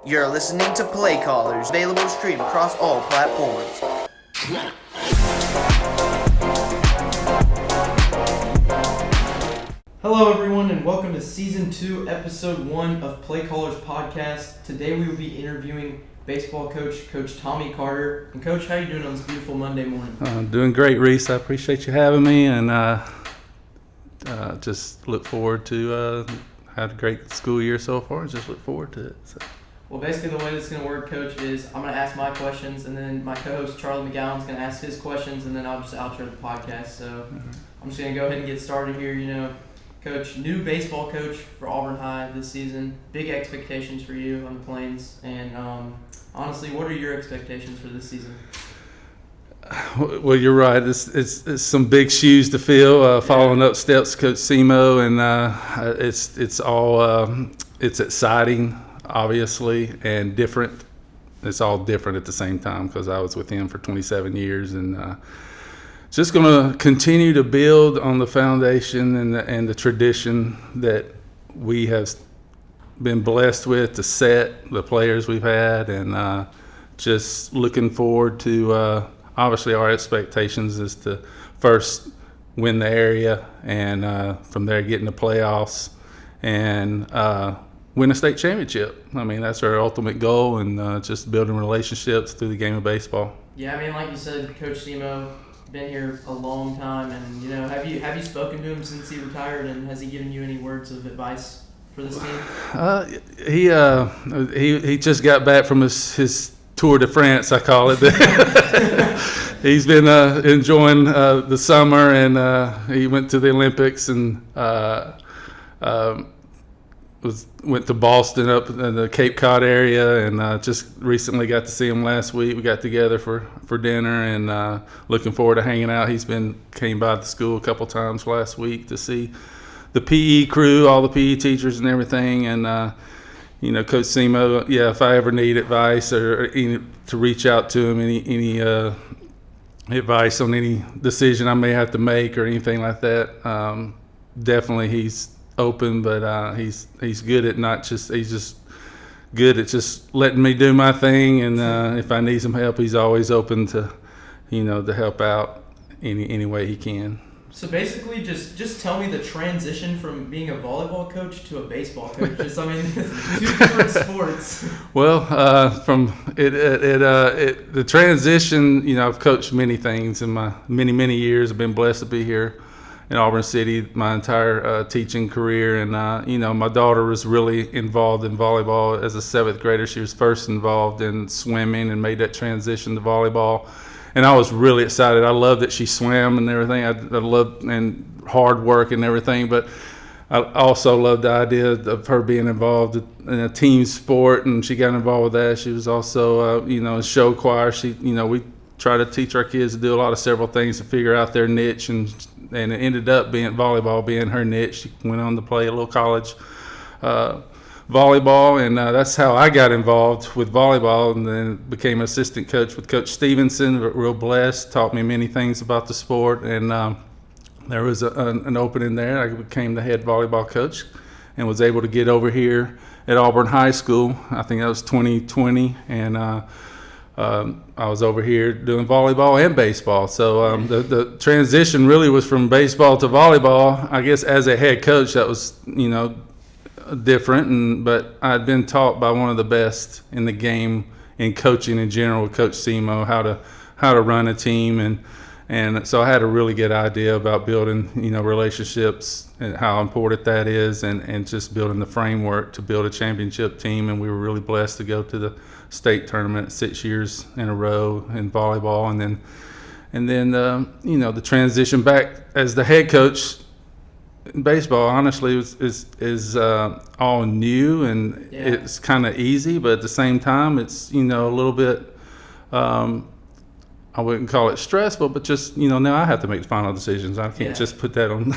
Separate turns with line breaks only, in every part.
You're listening to Playcallers, available to stream across all platforms.
Hello everyone and welcome to Season 2, Episode 1 of Playcallers Podcast. Today we will be interviewing baseball coach, Coach Tommy Carter. And Coach, how you doing on this beautiful Monday morning?
Doing great, Reese. I appreciate you having me, and just look forward to had a great school year so far. Just look forward to it. So.
Well, basically the way this is going to work, Coach, is I'm going to ask my questions, and then my co-host Charlie McGowan's going to ask his questions, and then I'll just outro the podcast. So I'm just going to go ahead and get started here. Coach, new baseball coach for Auburn High this season. Big expectations for you on the Plains. And honestly, what are your expectations for this season?
Well, you're right. It's some big shoes to fill. Following up steps, Coach Simo, and it's exciting, obviously, and different. It's all different at the same time because I was with him for 27 years, and just going to continue to build on the foundation and the tradition that we have been blessed with to set, the players we've had, and just looking forward to obviously our expectations is to first win the area and from there get in the playoffs and win a state championship. I mean, that's our ultimate goal, and just building relationships through the game of baseball.
Yeah, I mean, like you said, Coach Simo, been here a long time, and have you spoken to him since he retired, and has he given you any words of advice for this team?
He just got back from his Tour de France, I call it. He's been enjoying the summer, and he went to the Olympics and went to Boston up in the Cape Cod area, and just recently got to see him last week. We got together for dinner, and looking forward to hanging out. Came by the school a couple times last week to see the PE crew, all the PE teachers and everything, and Coach Simo, if I ever need advice or to reach out to him, any advice on any decision I may have to make or anything like that, definitely he's open, but he's good at he's just good at just letting me do my thing, and if I need some help, he's always open to to help out any way he can.
So basically, just tell me the transition from being a volleyball coach to a baseball coach. Two different sports.
Well, the transition, I've coached many things in my many years. I've been blessed to be here in Auburn City my entire teaching career, and my daughter was really involved in volleyball as a 7th grader. She was first involved in swimming and made that transition to volleyball. And I was really excited. I loved that she swam and everything. I loved and hard work and everything. But I also loved the idea of her being involved in a team sport, and she got involved with that. She was also, a show choir. We try to teach our kids to do a lot of several things to figure out their niche, and it ended up being volleyball being her niche. She went on to play a little college volleyball, and that's how I got involved with volleyball, and then became assistant coach with Coach Stevenson. Real blessed, taught me many things about the sport, and there was an opening there. I became the head volleyball coach and was able to get over here at Auburn High School. I think that was 2020, and I was over here doing volleyball and baseball. So the transition really was from baseball to volleyball. I guess as a head coach, that was different, but I'd been taught by one of the best in the game in coaching in general, with Coach Simo, how to run a team, and so I had a really good idea about building relationships and how important that is, and just building the framework to build a championship team. And we were really blessed to go to the state tournament 6 years in a row in volleyball, and then the transition back as the head coach. Baseball, honestly, is all new, and it's kind of easy, but at the same time, it's a little bit. I wouldn't call it stressful, but just now I have to make the final decisions. I can't just put that on.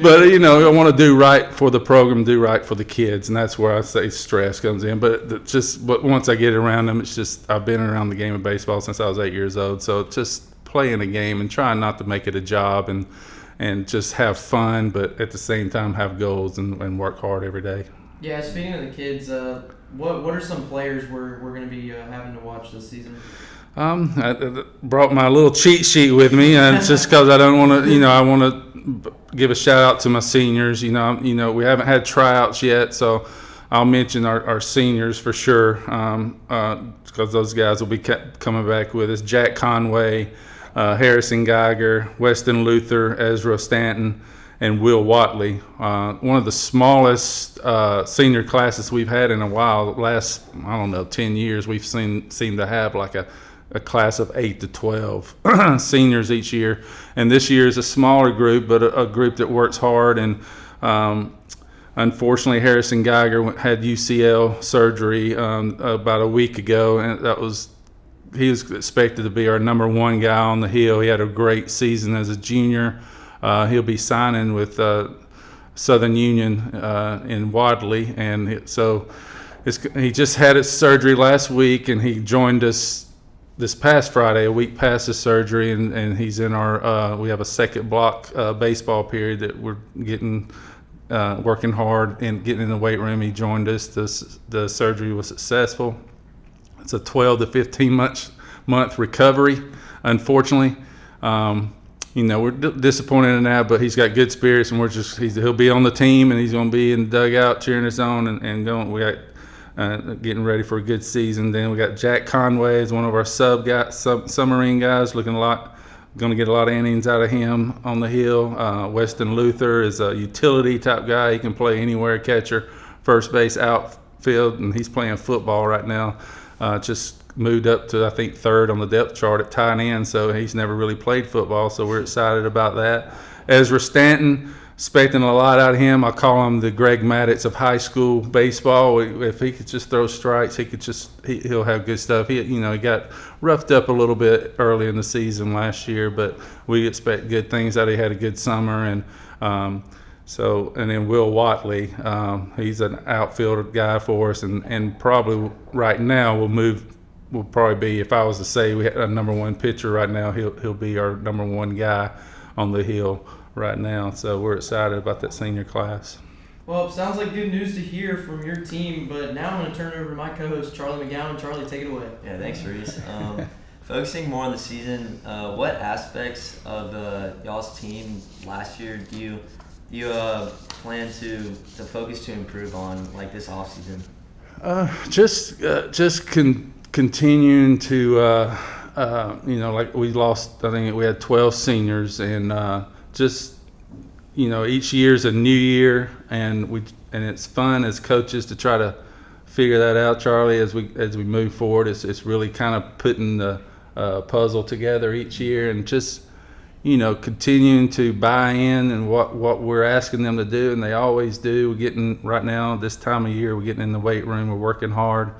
But I want to do right for the program, do right for the kids, and that's where I say stress comes in. But once I get around them, it's just I've been around the game of baseball since I was 8 years old, so just playing a game and trying not to make it a job, and just have fun, but at the same time have goals and work hard every day.
Yeah, speaking of the kids, what are some players we're going to be having to watch this season?
I brought my little cheat sheet with me, and just because I don't want to, I want to give a shout out to my seniors. We haven't had tryouts yet, so I'll mention our seniors for sure, because those guys will be coming back with us. Jack Conway, Harrison Geiger, Weston Luther, Ezra Stanton, and Will Watley. One of the smallest senior classes we've had in a while. The last, 10 years, we've seemed to have like a class of 8 to 12 seniors each year. And this year is a smaller group, but a group that works hard. And unfortunately, Harrison Geiger had UCL surgery about a week ago, and he was expected to be our number one guy on the hill. He had a great season as a junior. He'll be signing with Southern Union in Wadley, and so he just had his surgery last week, and he joined us this past Friday, a week past his surgery, and he's in our we have a second block baseball period that we're getting working hard and getting in the weight room. He joined us. The surgery was successful. It's a 12 to 15 month recovery, unfortunately. We're disappointed in that, but he's got good spirits, and he'll be on the team, and he's going to be in the dugout cheering us on and going. We got getting ready for a good season. Then we got Jack Conway as one of our submarine guys, going to get a lot of innings out of him on the hill. Weston Luther is a utility type guy. He can play anywhere, catcher, first base, outfield, and he's playing football right now. Just moved up to, I think, third on the depth chart at tight end, so he's never really played football, so we're excited about that. Ezra Stanton, expecting a lot out of him. I call him the Greg Maddux of high school baseball. If he could just throw strikes, he'll have good stuff. He got roughed up a little bit early in the season last year, but we expect good things out of him. He had a good summer, and then Will Watley, he's an outfielder guy for us, and probably right now will probably be, if I was to say we had a number one pitcher right now, he'll be our number one guy on the hill right now. So we're excited about that senior class.
Well, it sounds like good news to hear from your team, but now I'm going to turn it over to my co-host, Charlie McGowan. Charlie, take it away.
Yeah, thanks, Reese. Focusing more on the season, what aspects of y'all's team last year do you plan to focus to improve on, like, this off season?
Just continuing to like we lost. I think we had 12 seniors, and each year's a new year, and it's fun as coaches to try to figure that out, Charlie. As we move forward, it's really kind of putting the puzzle together each year, and just continuing to buy in and what we're asking them to do, and they always do. We're getting, right now, this time of year, we're getting in the weight room, we're working hard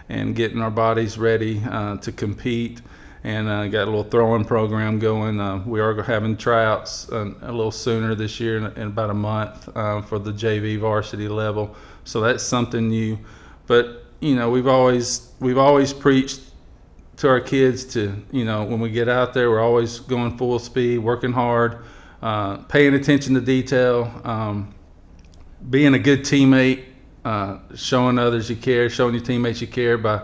and getting our bodies ready to compete, and got a little throwing program going. We are having tryouts a little sooner this year, in about a month, for the JV varsity level, so that's something new. But we've always preached to our kids to, when we get out there, we're always going full speed, working hard, paying attention to detail, being a good teammate, showing others you care, showing your teammates you care by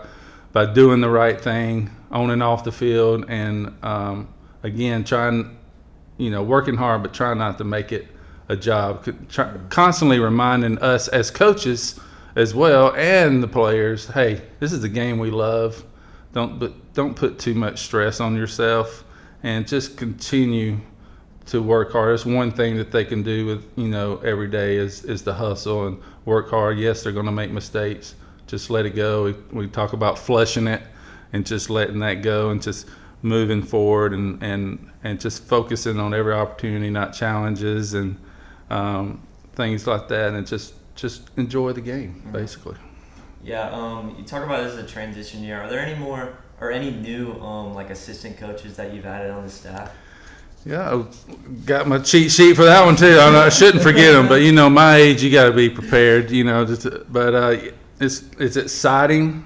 doing the right thing on and off the field, and again, working hard, but trying not to make it a job. Constantly reminding us as coaches as well, and the players, hey, this is the game we love. Don't put too much stress on yourself, and just continue to work hard. It's one thing that they can do with every day is the hustle and work hard. Yes, they're going to make mistakes. Just let it go. We talk about flushing it and just letting that go, and just moving forward, and just focusing on every opportunity, not challenges and things like that, and just enjoy the game, basically.
Yeah, you talk about this as a transition year. Are there any new like assistant coaches that you've added on the staff?
Yeah, I got my cheat sheet for that one too. I shouldn't forget them, but my age, you got to be prepared. But it's exciting.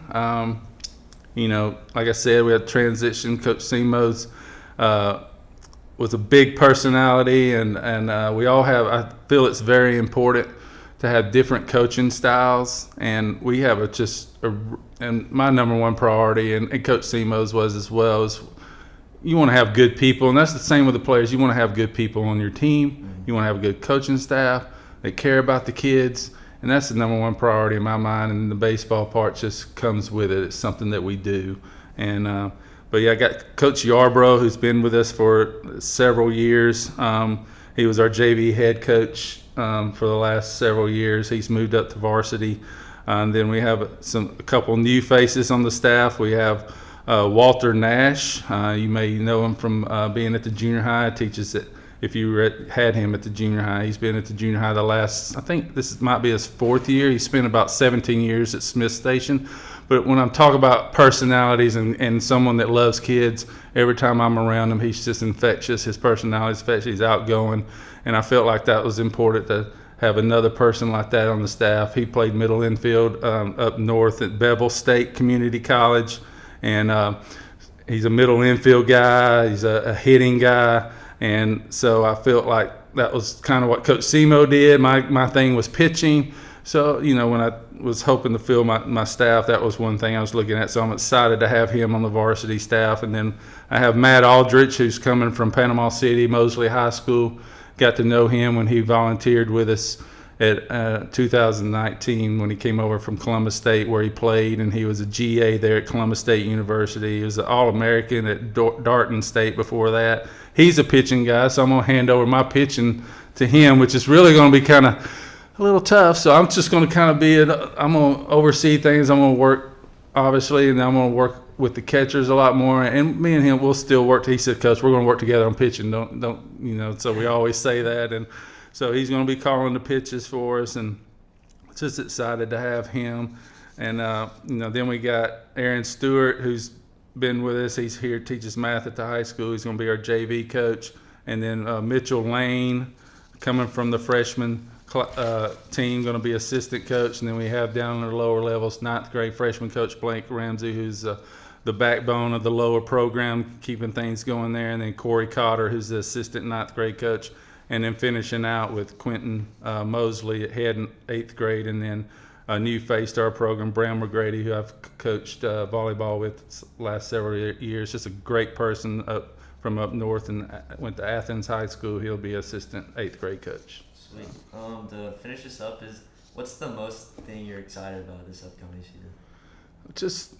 Like I said, we had transition. Coach Simo's was a big personality, and we all have. I feel it's very important to have different coaching styles, and we have and my number one priority, and Coach Simo's was as well, is you want to have good people, and that's the same with the players. You want to have good people on your team. You want to have a good coaching staff that care about the kids, and that's the number one priority in my mind, and the baseball part just comes with it. It's something that we do. And but yeah, I got Coach Yarbrough, who's been with us for several years. He was our JV head coach for the last several years. He's moved up to varsity. And then we have a couple new faces on the staff. We have Walter Nash. You may know him from being at the junior high. Teaches it. If you had him at the junior high, he's been at the junior high I think this might be his 4th year. He spent about 17 years at Smith Station. But when I'm talking about personalities and someone that loves kids, every time I'm around him, he's just infectious. His personality is infectious. He's outgoing. And I felt like that was important to have another person like that on the staff. He played middle infield up north at Bevel State Community College. And he's a middle infield guy. He's a hitting guy. And so I felt like that was kind of what Coach Simo did. My thing was pitching. So, when I was hoping to fill my staff, that was one thing I was looking at. So I'm excited to have him on the varsity staff. And then I have Matt Aldrich, who's coming from Panama City, Mosley High School. Got to know him when he volunteered with us at 2019 when he came over from Columbus State, where he played, and he was a GA there at Columbus State University. He was an All-American at Darton State before that. He's a pitching guy, so I'm going to hand over my pitching to him, which is really going to be kind of a little tough. So I'm just going to kind of I'm going to oversee things. I'm going to work, obviously, and I'm going to work with the catchers a lot more. And me and him will still work. He said, Coach, we're going to work together on pitching. Don't so we always say that. And so he's going to be calling the pitches for us, and just excited to have him. And, then we got Aaron Stewart, who's been with us. He's here, teaches math at the high school. He's going to be our JV coach. And then Mitchell Lane, coming from the freshman team, going to be assistant coach. And then we have down in the lower levels, 9th grade freshman coach Blake Ramsey, who's the backbone of the lower program, keeping things going there. And then Corey Cotter, who's the assistant 9th grade coach. And then finishing out with Quentin Mosley, head in 8th grade. And then a new face to our program, Bram McGrady, who I've coached volleyball with the last several years. Just a great person from up north, and went to Athens High School. He'll be assistant 8th grade coach.
Sweet. To finish this up, what's the most thing you're excited about this upcoming season?
Just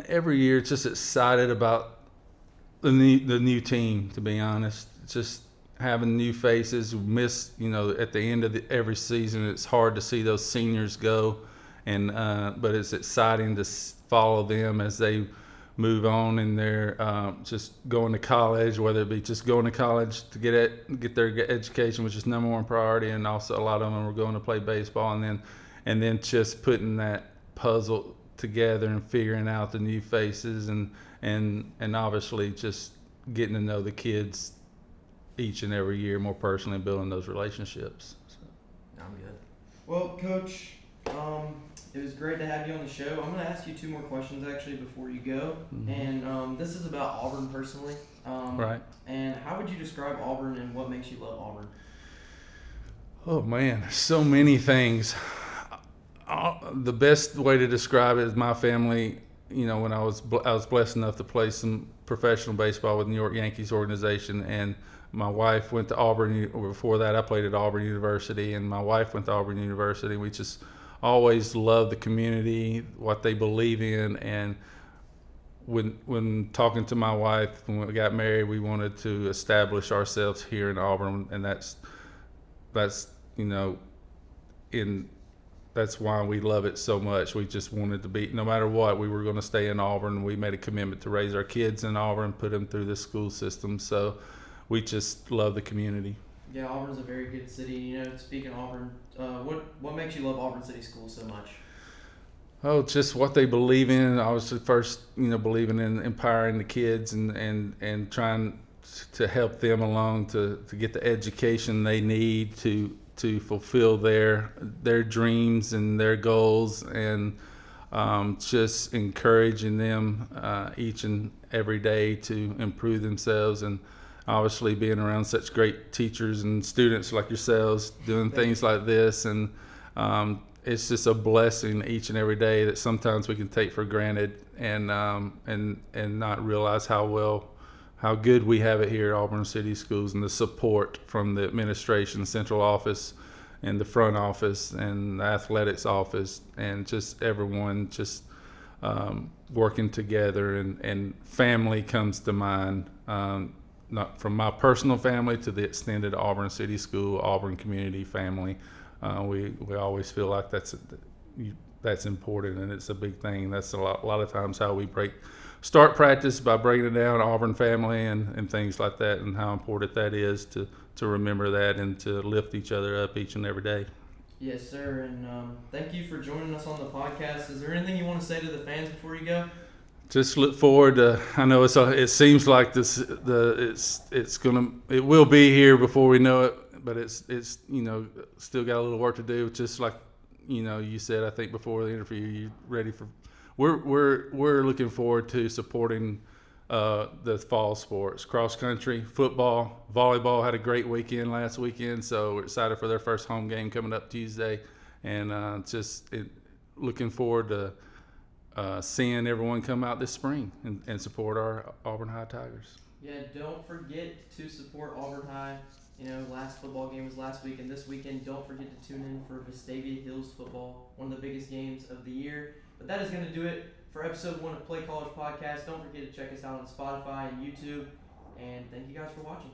every year, just excited about the new team. To be honest, just having new faces. Miss, at the end of every season, it's hard to see those seniors go, and but it's exciting to follow them as they move on in their just going to college, whether it be just going to college to get their education, which is number one priority, and also a lot of them are going to play baseball, and then just putting that puzzle together and figuring out the new faces, and obviously just getting to know the kids each and every year more personally, building those relationships. So.
I'm good.
Well, Coach, it was great to have you on the show. I'm going to ask you 2 more questions actually before you go. Mm-hmm. And this is about Auburn personally.
Right.
And how would you describe Auburn, and what makes you love Auburn?
Oh man, so many things. The best way to describe it is my family. When I was blessed enough to play some professional baseball with the New York Yankees organization, and my wife went to Auburn. Before that, I played at Auburn University, and my wife went to Auburn University. We just always loved the community, what they believe in, and when talking to my wife, when we got married, we wanted to establish ourselves here in Auburn, and that's why we love it so much. We just wanted to be, no matter what, we were going to stay in Auburn. We made a commitment to raise our kids in Auburn, put them through the school system. So we just love the community.
Yeah, Auburn's a very good city. Speaking of Auburn, what makes you love Auburn City Schools so much?
Oh, just what they believe in. Obviously, first, believing in empowering the kids and trying to help them along to get the education they need to fulfill their dreams and their goals, and just encouraging them each and every day to improve themselves. And obviously being around such great teachers and students like yourselves doing things like this. And it's just a blessing each and every day that sometimes we can take for granted and not realize how good we have it here at Auburn City Schools, and the support from the administration, central office, and the front office, and the athletics office, and just everyone just working together. And family comes to mind, not from my personal family to the extended Auburn City School, Auburn community family. We always feel like that's important, and it's a big thing. That's a lot of times how we start practice, by breaking it down, Auburn family and things like that, and how important that is to remember that and to lift each other up each and every day.
Yes, sir. And thank you for joining us on the podcast. Is there anything you want to say to the fans before you go?
Just look forward to. I know it seems like it will be here before we know it, but it's still got a little work to do. Just like you said, I think before the interview, you ready for. We're looking forward to supporting the fall sports, cross country, football, volleyball. Had a great weekend last weekend, so we're excited for their first home game coming up Tuesday, and looking forward to seeing everyone come out this spring and support our Auburn High Tigers.
Yeah, don't forget to support Auburn High. Last football game was last week, and this weekend, don't forget to tune in for Vestavia Hills football, one of the biggest games of the year. But that is going to do it for episode 1 of Playcallers podcast. Don't forget to check us out on Spotify and YouTube, and thank you guys for watching.